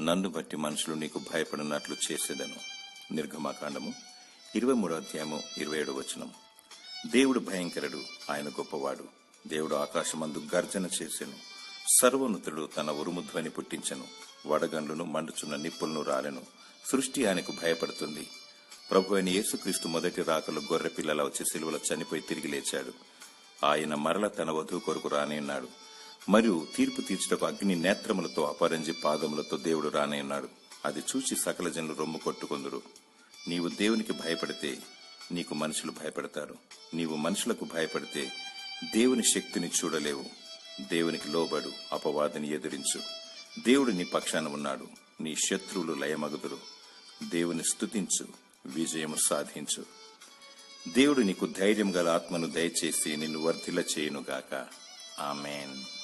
నన్ను బట్టి మనుషులు నీకు భయపడినట్లు చేసేదను. నిర్గమాకాండము 23:27. దేవుడు భయంకరుడు, ఆయన గొప్పవాడు. దేవుడు ఆకాశమందు గర్జన చేసెను, సర్వోన్నతుడు తన ఉరుము ధ్వని పుట్టించెను. వడగండ్లను మండుచున్న నిప్పులను రాలెను. సృష్టి ఆయనకు భయపడుతుంది. ప్రభు అయిన యేసుక్రీస్తు మొదటి రాకలు గొర్రె పిల్లల వచ్చి సిలువలో చనిపోయి తిరిగి లేచాడు. ఆయన మరల తన వధువు కొరకు రానేన్నాడు. మరియు తీర్పు తీర్చుటకు అగ్ని నేత్రములతో అపరంజి పాదములతో దేవుడు రానేన్నాడు. అది చూచి సకల జనులు రొమ్ము కొట్టుకొందురు. నీవు దేవునికి భయపడితే నీకు మనుషులు భయపడతారు. నీవు మనుషులకు భయపడితే దేవుని శక్తిని చూడలేవు. దేవునికి లోబడు, అపవాదిని ఎదిరించు. దేవుడు నీ పక్షాన ఉన్నాడు. నీ శత్రువులు లయమగుదురు. దేవుని స్తుతించు, విజయము సాధించు. దేవుడు నీకు ధైర్యం గల ఆత్మను దయచేసి నిన్ను వర్ధిల్ల చేయునుగాక. ఆమేన్.